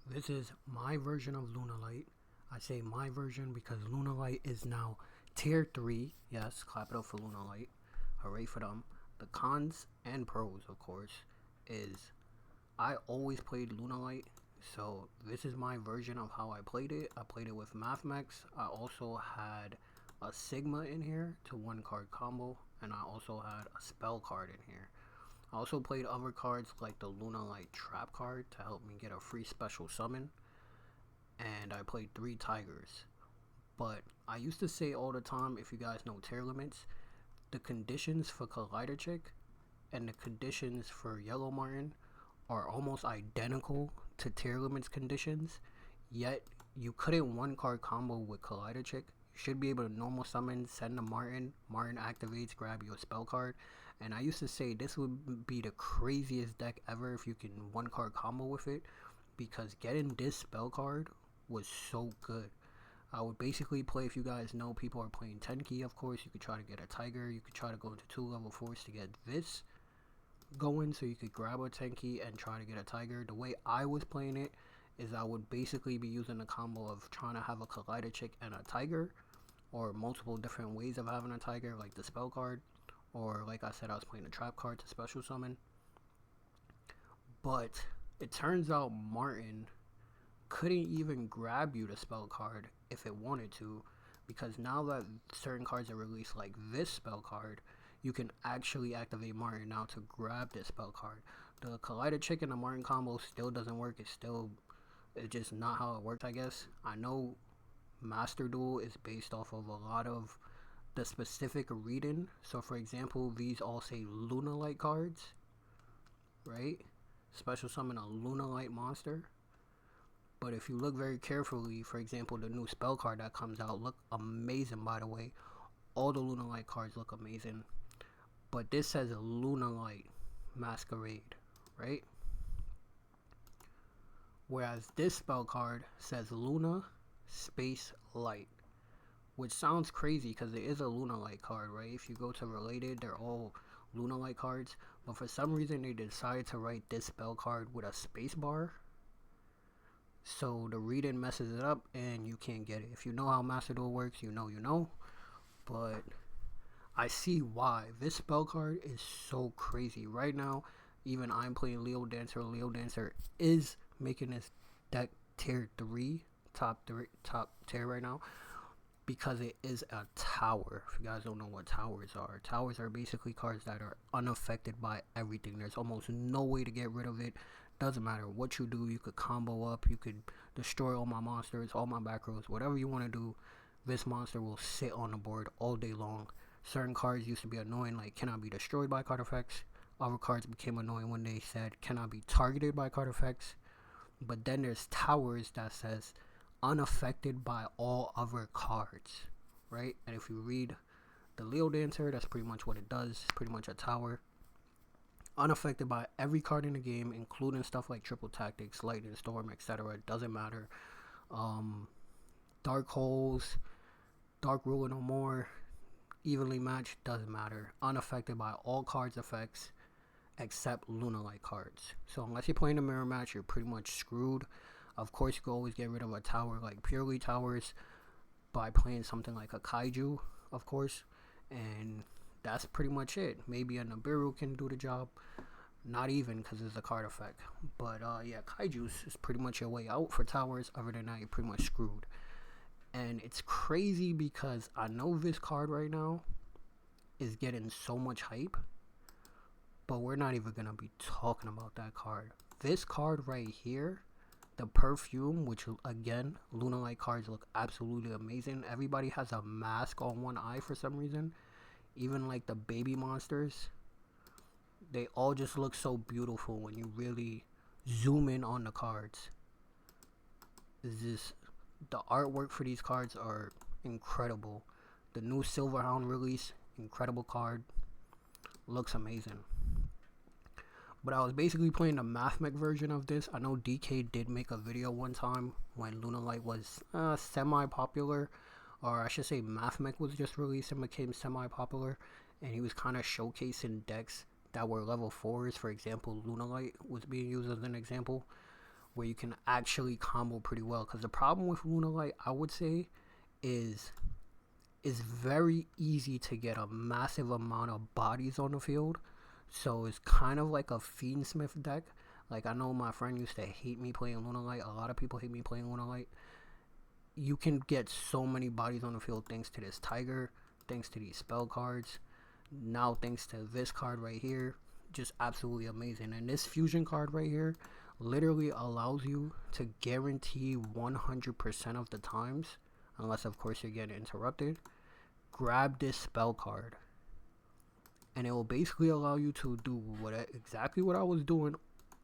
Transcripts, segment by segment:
This is my version of Lunalight. I say my version because Lunalight is now tier 3. Yes, clap it up for Lunalight. Hooray for them. The cons and pros, of course, is I always played Lunalight. So this is my version of how I played it. I played it with Mathmex. I also had a Sigma in here to one card combo. And I also had a spell card in here. I also played other cards like the Lunalight Trap card to help me get a free special summon. And I played 3 Tigers. But I used to say all the time, if you guys know tier limits, the conditions for Collider Chick and the conditions for Yellow Martin are almost identical to tier limits conditions. Yet you couldn't one card combo with Collider Chick. You should be able to normal summon, send a Martin. Martin activates, grab you a spell card. And I used to say this would be the craziest deck ever if you can one card combo with it, because getting this spell card was so good. I would basically play, if you guys know people are playing Tenki, of course, you could try to get a Tiger, you could try to go into 2 level 4s to get this going, so you could grab a Tenki and try to get a Tiger. The way I was playing it is I would basically be using a combo of trying to have a Collider Chick and a Tiger, or multiple different ways of having a Tiger, like the spell card, or like I said, I was playing a trap card to special summon. But it turns out Martin couldn't even grab you the spell card if it wanted to, because now that certain cards are released, like this spell card, you can actually activate Martin now to grab this spell card. The Collider Chick and the Martin combo still doesn't work. It's just not how it works, I guess. I know Master Duel is based off of a lot of the specific reading. So for example, these all say Lunalight cards, right? Special summon a Lunalight monster. But if you look very carefully, for example, the new spell card that comes out look amazing, by the way. All the Lunalight cards look amazing. But this says Lunalight Masquerade, right? Whereas this spell card says Luna Space Light, which sounds crazy because it is a Lunalight card, right? If you go to related, they're all Lunalight cards. But for some reason, they decided to write this spell card with a space bar. So the reading messes it up and you can't get it. If you know how Master Duel works, you know. But I see why. This spell card is so crazy. Right now, even I'm playing Leo Dancer. Leo Dancer is making this deck tier 3, top tier right now, because it is a tower. If you guys don't know what towers are basically cards that are unaffected by everything. There's almost no way to get rid of it. Doesn't matter what you do, you could combo up, you could destroy all my monsters, all my back rows, whatever you want to do. This monster will sit on the board all day long. Certain cards used to be annoying, like cannot be destroyed by card effects. Other cards became annoying when they said cannot be targeted by card effects. But then there's towers that says unaffected by all other cards, right? And if you read the Leo Dancer, that's pretty much what it does. It's pretty much a tower. Unaffected by every card in the game, including stuff like Triple Tactics, Lightning Storm, etc. It doesn't matter. Dark Holes, Dark Ruler No More, Evenly Matched, doesn't matter. Unaffected by all cards effects except Lunalight cards. So unless you're playing a mirror match, you're pretty much screwed. Of course, you can always get rid of a tower like purely towers by playing something like a Kaiju, of course. And that's pretty much it. Maybe a Nibiru can do the job. Not even, because it's a card effect. But yeah, Kaiju is pretty much your way out for towers. Other than that, you're pretty much screwed. And it's crazy because I know this card right now is getting so much hype, but we're not even going to be talking about that card. This card right here, the Perfume, which again, Lunalight cards look absolutely amazing. Everybody has a mask on one eye for some reason. Even like the baby monsters, they all just look so beautiful when you really zoom in on the cards. The artwork for these cards are incredible. The new Silverhound release, incredible card, looks amazing. But I was basically playing the Mathmech version of this. I know DK did make a video one time when Lunalight was semi-popular, or I should say Mathmech was just released and became semi-popular, and he was kind of showcasing decks that were level 4s. For example, Lunalight was being used as an example, where you can actually combo pretty well. Because the problem with Lunalight, I would say, is it's very easy to get a massive amount of bodies on the field. So it's kind of like a Fiendsmith deck. Like, I know my friend used to hate me playing Lunalight. A lot of people hate me playing Lunalight. You can get so many bodies on the field thanks to this Tiger, thanks to these spell cards. Now thanks to this card right here. Just absolutely amazing. And this fusion card right here literally allows you to guarantee 100% of the times, unless of course you're getting interrupted, grab this spell card. And it will basically allow you to do exactly what I was doing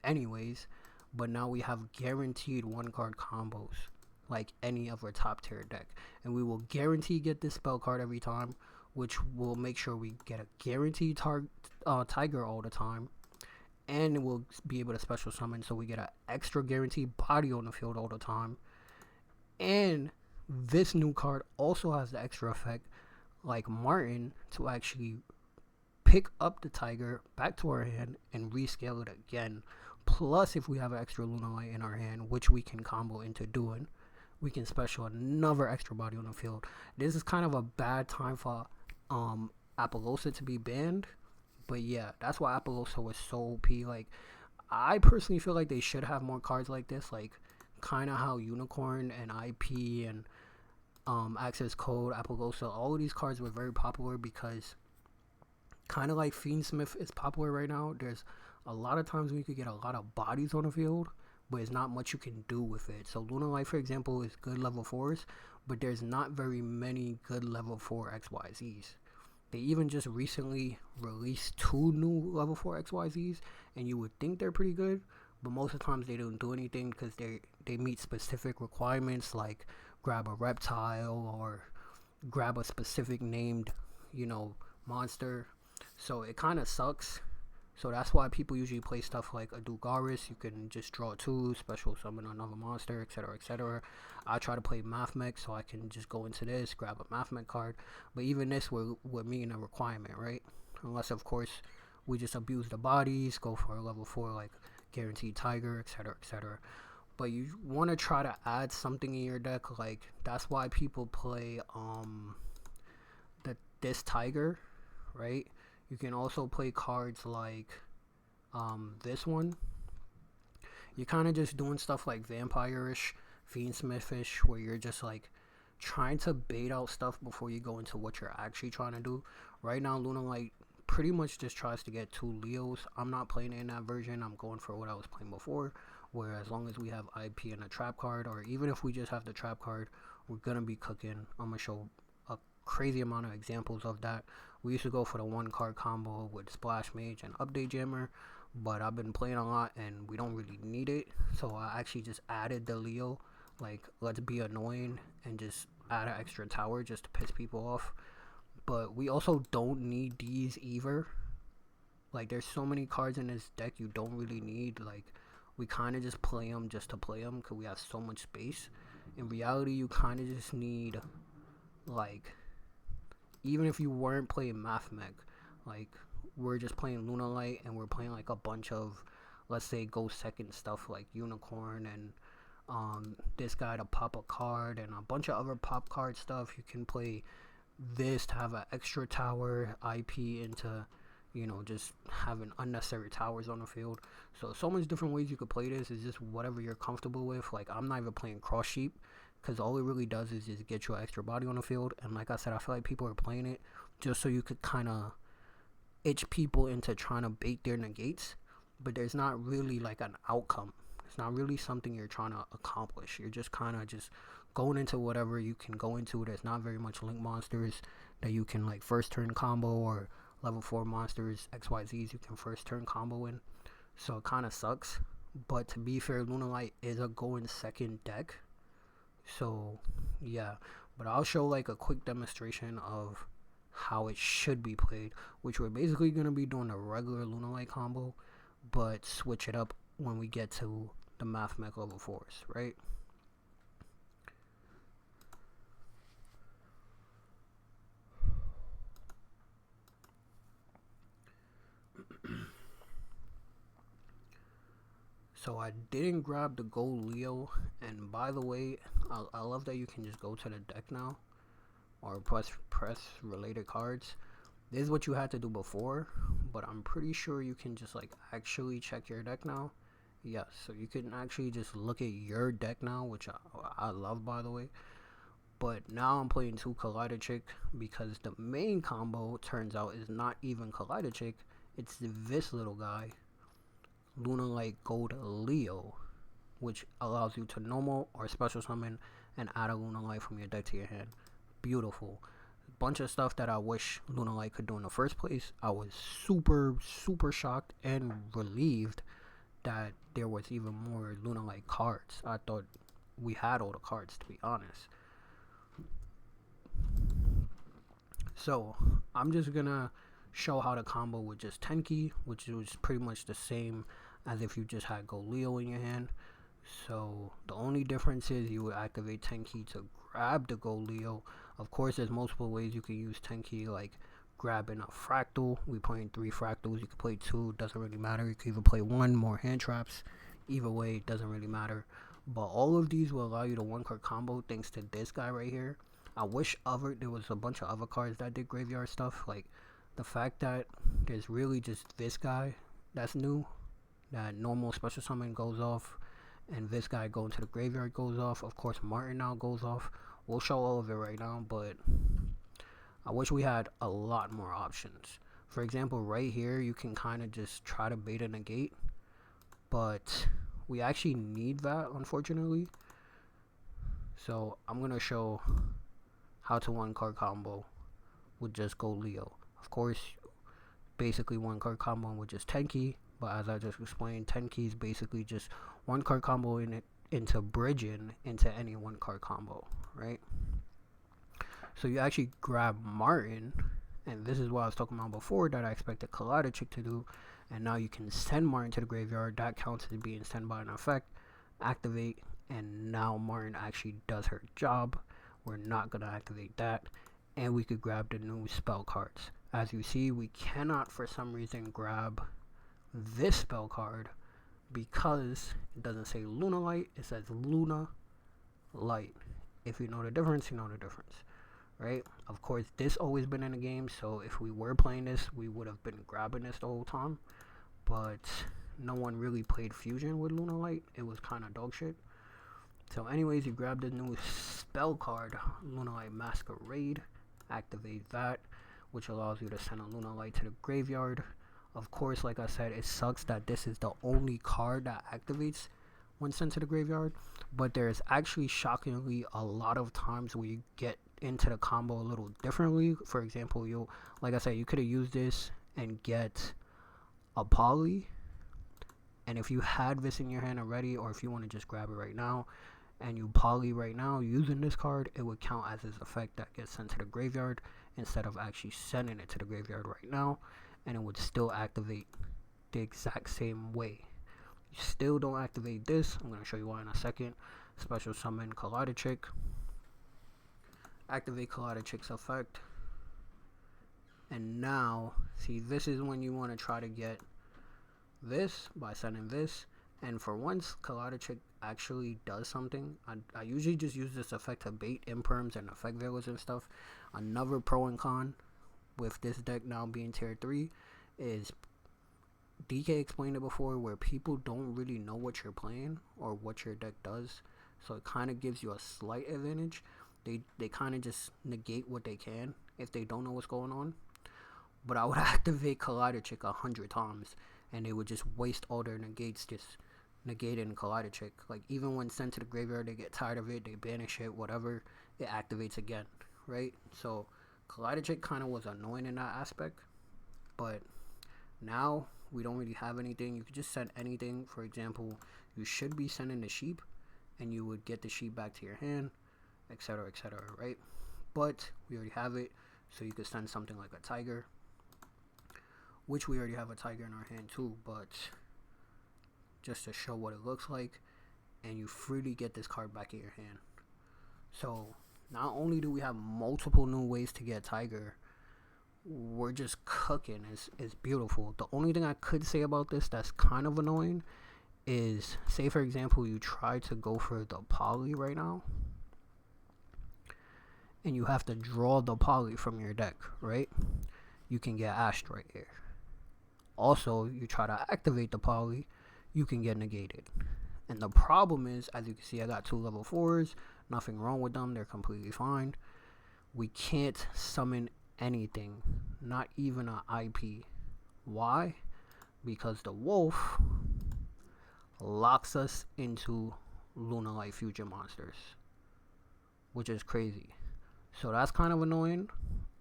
anyways, but now we have guaranteed one card combos like any of our top tier deck, and we will guarantee get this spell card every time, which will make sure we get a guaranteed Tiger all the time, and we'll be able to special summon, so we get an extra guaranteed body on the field all the time. And this new card also has the extra effect, like Martin, to actually pick up the Tiger back to our hand and rescale it again. Plus, if we have an extra Lunalight in our hand, which we can combo into doing, we can special another extra body on the field. This is kind of a bad time for Apollosa to be banned, but yeah, that's why Apollosa was so OP. Like, I personally feel like they should have more cards like this, like kind of how Unicorn and IP and Access Code, Apollosa, all of these cards were very popular because kind of like Fiendsmith is popular right now. There's a lot of times we could get a lot of bodies on the field, but it's not much you can do with it. So Lunalight, for example, is good level 4s, but there's not very many good level 4 XYZs. They even just recently released 2 new level 4 XYZs, and you would think they're pretty good, but most of the times they don't do anything because they meet specific requirements, like grab a reptile or grab a specific named, monster. So it kind of sucks. So that's why people usually play stuff like a Dugaris. You can just draw 2, special summon another monster, etc., etc. I try to play Mathmech, so I can just go into this, grab a Mathmech card. But even this would mean a requirement, right? Unless, of course, we just abuse the bodies, go for a level 4, like Guaranteed Tiger, etc., etc. But you want to try to add something in your deck. Like, that's why people play this Tiger, right? You can also play cards like this one. You're kind of just doing stuff like Vampire-ish, Fiendsmith-ish, where you're just like trying to bait out stuff before you go into what you're actually trying to do. Right now, Lunalight pretty much just tries to get 2 Leos. I'm not playing in that version. I'm going for what I was playing before, where as long as we have IP and a trap card, or even if we just have the trap card, we're going to be cooking. I'm going to show a crazy amount of examples of that. We used to go for the 1 card combo with Splash Mage and Update Jammer, but I've been playing a lot and we don't really need it. So I actually just added the Leo, like, let's be annoying and just add an extra tower just to piss people off. But we also don't need these either. Like, there's so many cards in this deck you don't really need. Like, we kind of just play them just to play them because we have so much space. In reality, you kind of just need, like, even if you weren't playing Mathmech, like, we're just playing Lunalight and we're playing like a bunch of, let's say, go second stuff like Unicorn and this guy to pop a card and a bunch of other pop card stuff. You can play this to have an extra tower, IP into, just having unnecessary towers on the field. So much different ways you could play this. Is just whatever you're comfortable with. Like, I'm not even playing Cross Sheep, because all it really does is just get you an extra body on the field. And like I said, I feel like people are playing it just so you could kind of itch people into trying to bait their negates. But there's not really like an outcome. It's not really something you're trying to accomplish. You're just kind of just going into whatever you can go into. There's not very much link monsters that you can like first turn combo, or level 4 monsters, XYZs you can first turn combo in. So it kind of sucks. But to be fair, Lunalight is a going second deck. So yeah, but I'll show like a quick demonstration of how it should be played, which we're basically going to be doing a regular Lunalight combo, but switch it up when we get to the Mathmech level 4s, right? So I didn't grab the gold Leo, and by the way, I love that you can just go to the deck now, or press related cards. This is what you had to do before, but I'm pretty sure you can just like actually check your deck now. Yes, so you can actually just look at your deck now, which I love, by the way. But now I'm playing 2 Kaleidochick because the main combo turns out is not even Kaleidochick, it's this little guy, Lunalight Gold Leo, which allows you to normal or special summon and add a Lunalight from your deck to your hand. Beautiful. Bunch of stuff that I wish Lunalight could do in the first place. I was super shocked and relieved that there was even more Lunalight cards. I thought we had all the cards, to be honest. So I'm just gonna show how to combo with just Tenki, which was pretty much the same as if you just had Gold Leo in your hand. So the only difference is you would activate Tenki to grab the Gold Leo. Of course, there's multiple ways you can use Tenki, like grabbing a fractal. We playing 3 fractals. You can play 2. Doesn't really matter. You can even play 1 more hand traps. Either way, it doesn't really matter. But all of these will allow you to 1-card combo thanks to this guy right here. I wish there was a bunch of other cards that did graveyard stuff. Like the fact that there's really just this guy that's new. That normal special summon goes off. And this guy going to the graveyard goes off. Of course, Martin now goes off. We'll show all of it right now, but I wish we had a lot more options. For example, right here, you can kind of just try to bait a negate, but we actually need that, unfortunately. So I'm going to show how to 1-card combo with just Gold Leo. Of course, basically 1-card combo with just Tenki, but as I just explained, Tenki is basically just 1-card combo into bridging into any 1-card combo, right? So you actually grab Martin, and this is what I was talking about before that I expected Kaleidochick to do, and now you can send Martin to the graveyard. That counts as being sent by an effect, activate, and now Martin actually does her job. We're not going to activate that, and we could grab the new spell cards. As you see, we cannot for some reason grab this spell card because it doesn't say Lunalight, it says Lunalight. If you know the difference, you know the difference, right? Of course, this always been in the game, so if we were playing this, we would have been grabbing this the whole time, but no one really played Fusion with Lunalight. It was kind of dog shit. So anyways, you grab the new spell card, Lunalight Masquerade, activate that, which allows you to send a Lunalight to the graveyard. Of course, like I said, it sucks that this is the only card that activates when sent to the graveyard, but there's actually shockingly a lot of times where you get into the combo a little differently. For example, like I said, you could have used this and get a poly, and if you had this in your hand already, or if you want to just grab it right now and you poly right now using this card, it would count as this effect that gets sent to the graveyard instead of actually sending it to the graveyard right now, and it would still activate the exact same way. You still don't activate this. I'm going to show you why in a second. Special summon Kaleidochick. Activate Kaleidochick's effect. And now, see, this is when you want to try to get this by sending this. And for once, Kaleidochick actually does something. I usually just use this effect to bait imperms and effect veilers and stuff. Another pro and con with this deck now being tier 3 is DK explained it before, where people don't really know what you're playing or what your deck does, so it kind of gives you a slight advantage. They kind of just negate what they can if they don't know what's going on. But I would activate Kaleidochick 100 times and they would just waste all their negates just negating Kaleidochick. Like, even when sent to the graveyard, they get tired of it, they banish it, whatever, it activates again, right? So Kaleidochick kind of was annoying in that aspect, but now we don't really have anything. You could just send anything. For example, you should be sending the sheep and you would get the sheep back to your hand, etc., etc., right? But we already have it, so you could send something like a tiger, which we already have a tiger in our hand too, but just to show what it looks like, and you freely get this card back in your hand. So not only do we have multiple new ways to get tiger, we're just cooking. It's beautiful. The only thing I could say about this that's kind of annoying is, say for example, you try to go for the poly right now, and you have to draw the poly from your deck, right? You can get ashed right here. Also, you try to activate the poly, you can get negated. And the problem is, as you can see, I got 2 level 4s, nothing wrong with them, they're completely fine. We can't summon anything, not even an IP. Why? Because the wolf locks us into Lunalight fusion monsters, which is crazy. So that's kind of annoying.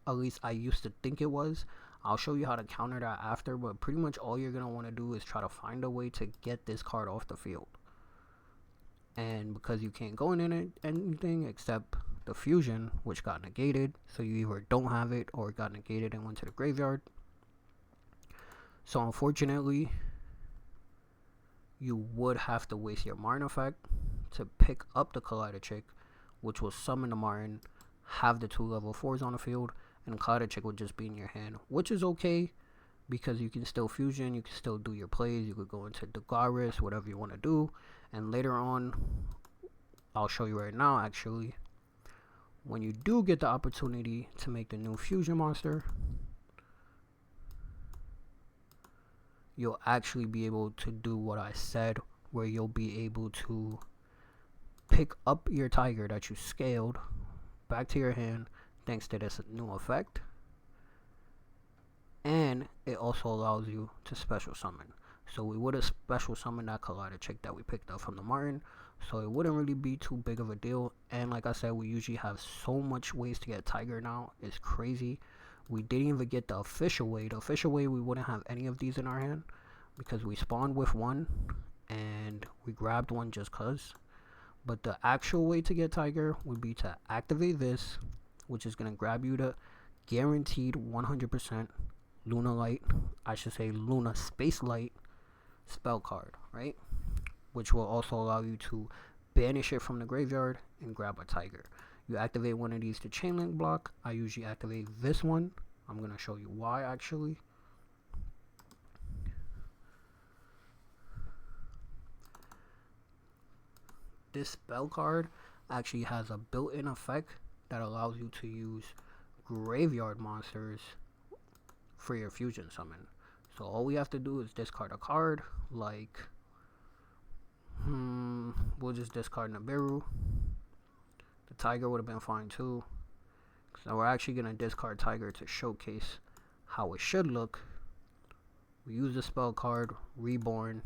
At least I used to think it was. I'll show you how to counter that after, but pretty much all you're going to want to do is try to find a way to get this card off the field. And because you can't go in anything except the fusion, which got negated, so you either don't have it or it got negated and went to the graveyard. So unfortunately, you would have to waste your Martin effect to pick up the Collider Chick, which will summon the Martin, have the 2 level 4s on the field, and Collider Chick would just be in your hand, which is okay because you can still fusion, you can still do your plays, you could go into Dagaris, whatever you want to do, and later on, I'll show you right now actually, when you do get the opportunity to make the new fusion monster, you'll actually be able to do what I said, where you'll be able to pick up your tiger that you scaled back to your hand thanks to this new effect, and it also allows you to special summon. So we would have special summoned that Collider Chick that we picked up from the Martin, so it wouldn't really be too big of a deal. And like I said, we usually have so much ways to get tiger now, it's crazy. We didn't even get the official way. The official way, we wouldn't have any of these in our hand because we spawned with one and we grabbed one just cause. But the actual way to get tiger would be to activate this, which is going to grab you the guaranteed 100% Lunalight, I should say Luna Space Light spell card, right? Which will also allow you to banish it from the graveyard and grab a tiger. You activate one of these to chain link block. I usually activate this one. I'm going to show you why actually. This spell card actually has a built-in effect that allows you to use graveyard monsters for your fusion summon. So all we have to do is discard a card, like we'll just discard Nibiru. The tiger would have been fine too. So we're actually going to discard tiger to showcase how it should look. We use the spell card Reborn.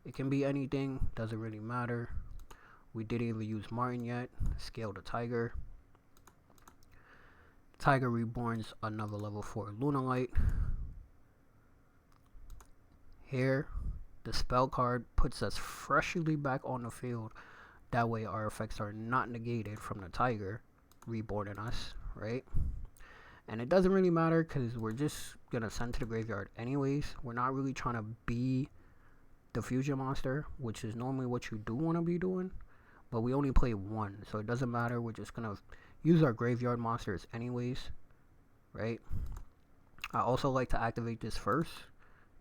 It can be anything, doesn't really matter. We didn't even use Martin yet. Scale the tiger. Tiger Reborn's another level 4 Lunalight. Here, the spell card puts us freshly back on the field. That way our effects are not negated from the tiger reborning us, right? And it doesn't really matter because we're just going to send to the graveyard anyways. We're not really trying to be the fusion monster, which is normally what you do want to be doing. But we only play one, so it doesn't matter. We're just going to use our graveyard monsters anyways, right? I also like to activate this first,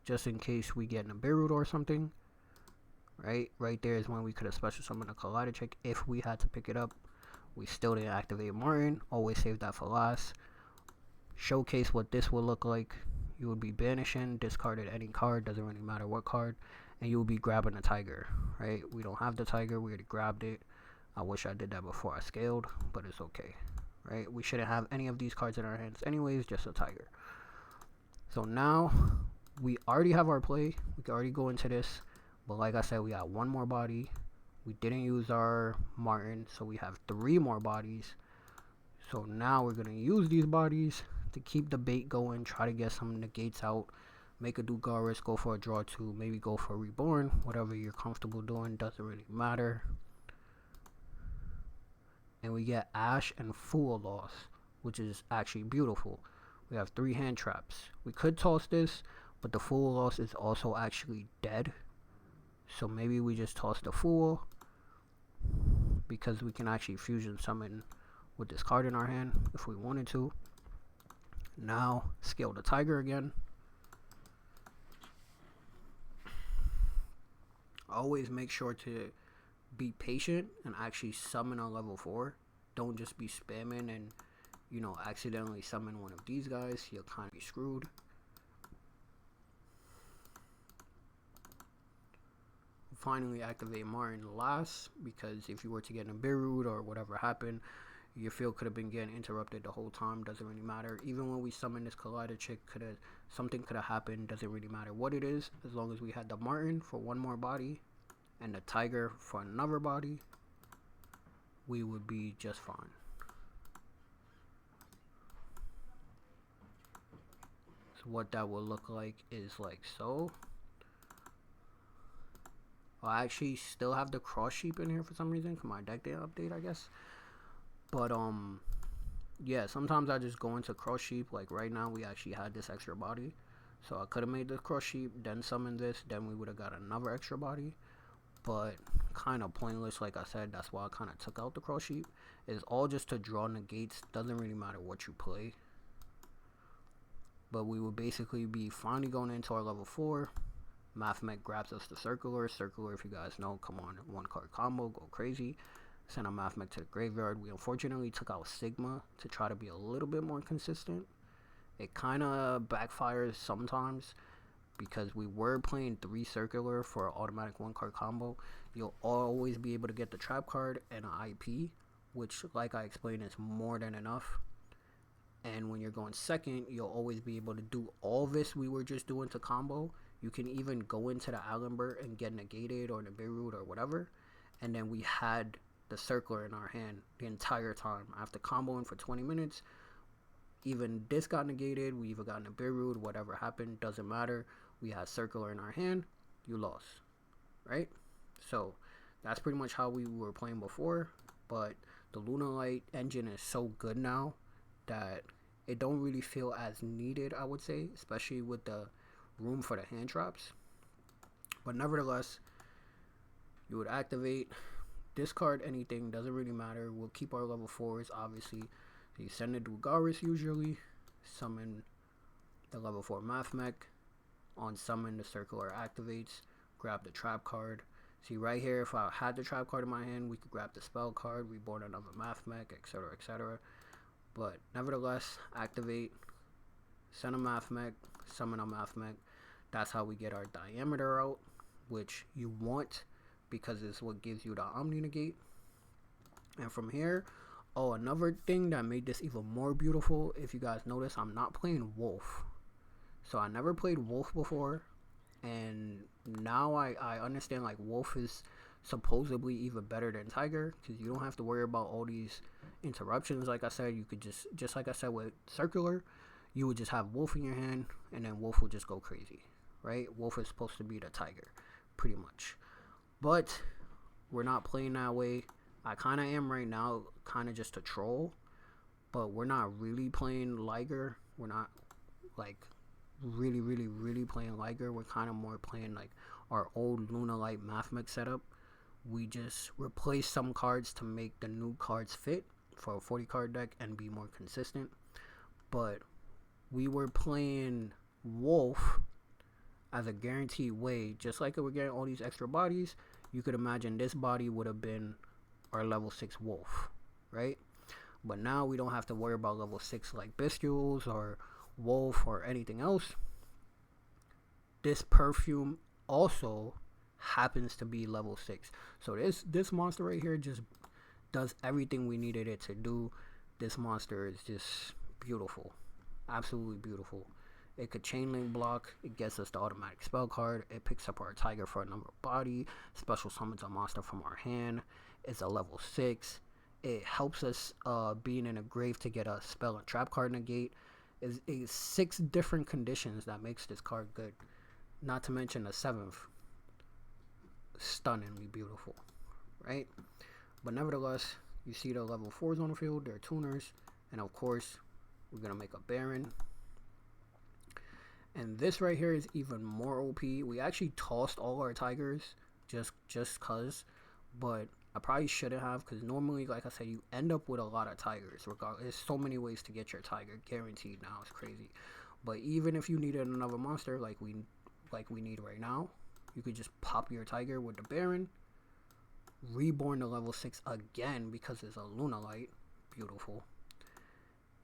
just in case we get Nibiru or something, right? Right there is when we could have special summoned a Collider Chick if we had to pick it up. We still didn't activate Martin. Always save that for last. Showcase what this will look like. You would be banishing, discarded any card, doesn't really matter what card, and you will be grabbing a tiger, right? We don't have the tiger, we already grabbed it. I wish I did that before I scaled, but it's okay, right? We shouldn't have any of these cards in our hands anyways, just a tiger. So now we already have our play. We can already go into this, but like I said, we got one more body. We didn't use our Martin, so we have 3 more bodies. So now we're gonna use these bodies to keep the bait going, try to get some negates out, make a Dugaris, go for a draw 2, maybe go for a Reborn, whatever you're comfortable doing, doesn't really matter. And we get Ash and Fool Loss, which is actually beautiful. We have 3 hand traps. We could toss this, but the Fool Loss is also actually dead. So maybe we just toss the Fool, because we can actually fusion summon with this card in our hand if we wanted to. Now, scale the tiger again. Always make sure to be patient and actually summon a level 4. Don't just be spamming and, you know, accidentally summon one of these guys. You'll kind of be screwed. Finally activate Martin last, because if you were to get in a Beirut or whatever happened, your field could have been getting interrupted the whole time. Doesn't really matter. Even when we summon this Collider chick, something could have happened. Doesn't really matter what it is, as long as we had the Martin for one more body and the Tiger for another body, we would be just fine. So what that will look like is like so. I actually still have the cross sheep in here for some reason, for my deck day update, I guess. But yeah, sometimes I just go into cross sheep. Like right now we actually had this extra body, so I could have made the cross sheep, then summoned this, then we would have got another extra body. But kind of pointless, like I said. That's why I kind of took out the cross sheep. It's all just to draw negates. Doesn't really matter what you play. But we would basically be finally going into our level 4. Mathmech grabs us the Circular. Circular, if you guys know, come on, 1-card combo, go crazy. Send a Mathmech to the graveyard. We unfortunately took out Sigma to try to be a little bit more consistent. It kind of backfires sometimes, because we were playing 3 Circular for an automatic 1-card combo. You'll always be able to get the trap card and an IP, which, like I explained, is more than enough. And when you're going second, you'll always be able to do all this we were just doing to combo. You can even go into the Allenbert and get negated, or the Beirut or whatever. And then we had the Circular in our hand the entire time. After comboing for 20 minutes, even this got negated, we even got in a Beirut, whatever happened, doesn't matter. We had Circular in our hand, you lost, right? So that's pretty much how we were playing before. But the Lunalight engine is so good now that it don't really feel as needed, I would say, especially with the room for the hand traps. But nevertheless, you would activate, discard anything, doesn't really matter. We'll keep our level 4s, obviously. So you send it to Ugaris usually, summon the level 4 Mathmech. On summon, the Circular activates, grab the trap card. See right here, if I had the trap card in my hand, we could grab the spell card, reborn another Mathmech, etc, etc. But nevertheless, activate, send a Mathmech, summon a Mathmech. That's how we get our diameter out, which you want, because it's what gives you the Omni Negate. And from here, oh, another thing that made this even more beautiful, if you guys notice, I'm not playing Wolf. So I never played Wolf before, and now I understand, like, Wolf is supposedly even better than Tiger, because you don't have to worry about all these interruptions. Like I said, you could just like I said with Circular, you would just have Wolf in your hand, and then Wolf will just go crazy, right? Wolf is supposed to be the Tiger, pretty much. But we're not playing that way. I kind of am right now, kind of just to troll, but we're not really playing Liger. We're not, like, really playing Liger. We're kind of more playing like our old Lunalight Mathmech setup. We just replace some cards to make the new cards fit for a 40 card deck and be more consistent. But we were playing Wolf as a guaranteed way. Just like we're getting all these extra bodies, you could imagine this body would have been our level 6 Wolf, right? But now we don't have to worry about level 6 like Bistules or Wolf or anything else. This perfume also happens to be level 6. So this monster right here just does everything we needed it to do. This monster is just beautiful. Absolutely beautiful. It could chain link block. It gets us the automatic spell card. It picks up our Tiger for a number body. Special summons a monster from our hand. It's a level 6. It helps us being in a grave to get a spell and trap card negate. Is 6 different conditions that makes this card good. Not to mention the 7th. Stunningly beautiful, right? But nevertheless, you see the level 4s on the field. They're tuners. And of course, we're going to make a Baron. And this right here is even more OP. We actually tossed all our Tigers just cause. But I probably shouldn't have, because normally, like I said, you end up with a lot of Tigers. Regardless, there's so many ways to get your Tiger guaranteed now. It's crazy. But even if you needed another monster like we need right now, you could just pop your Tiger with the Baron, reborn to level 6 again because it's a Lunalight. Beautiful.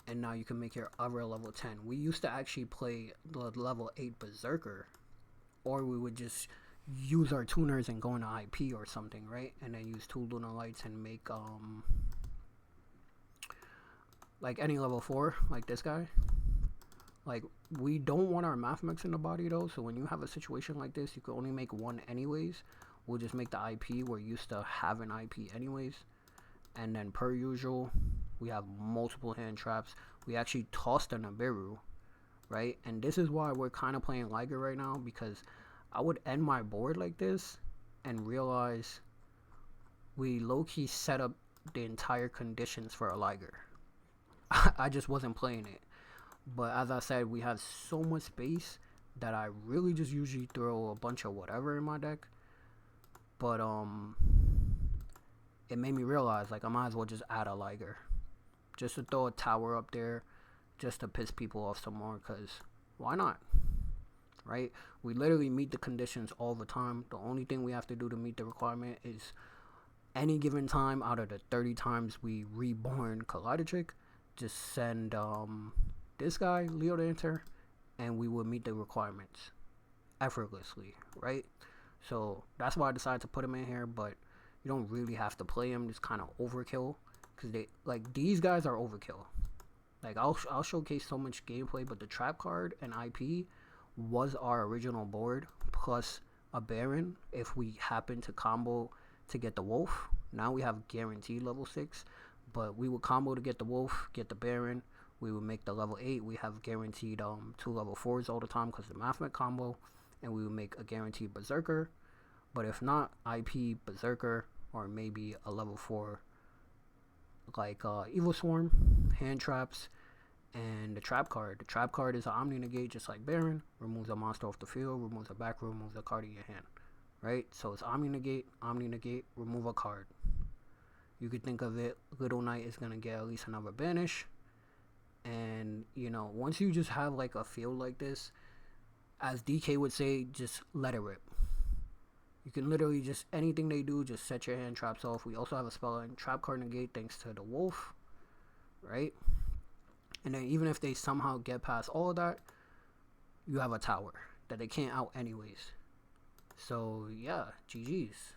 And now you can make your other level 10. We used to actually play the level 8 Berserker, or we would just use our tuners and go into IP or something, right? And then use 2 Lunalights and make like any level 4, like this guy. Like, we don't want our math mix in the body though, so when you have a situation like this, you can only make 1 anyways. We'll just make the IP. We're used to having IP anyways. And then per usual, we have multiple hand traps. We actually tossed a Nibiru, right? And this is why we're kind of playing Liger right now, because I would end my board like this and realize we low-key set up the entire conditions for a Liger. I just wasn't playing it. But as I said, we have so much space that I really just usually throw a bunch of whatever in my deck. But it made me realize, like, I might as well just add a Liger, just to throw a tower up there, just to piss people off some more, because why not, right? We literally meet the conditions all the time. The only thing we have to do to meet the requirement is any given time out of the 30 times we reborn Kaleidotrik, just send this guy, Leo the Enter, and we will meet the requirements effortlessly, right? So that's why I decided to put him in here, but you don't really have to play him. It's kind of overkill, because they, like, these guys are overkill. Like, I'll showcase so much gameplay, but the trap card and IP was our original board plus a Baron if we happen to combo to get the Wolf. Now we have guaranteed level 6, but we would combo to get the Wolf, get the Baron. We would make the level 8. We have guaranteed 2 level 4s all the time because the Mathmet combo, and we would make a guaranteed Berserker. But if not, IP, Berserker, or maybe a level 4 like Evil Swarm, hand traps, and the trap card. The trap card is an Omni Negate, just like Baron. Removes a monster off the field, removes a back row, removes a card in your hand. Right? So it's Omni Negate, remove a card. You could think of it, Little Knight is going to get at least another banish. And, you know, once you just have like a field like this, as DK would say, just let it rip. You can literally just, anything they do, just set your hand traps off. We also have a spell and trap card negate thanks to the Wolf, right? And then even if they somehow get past all of that, you have a tower that they can't out anyways. So yeah, GG's.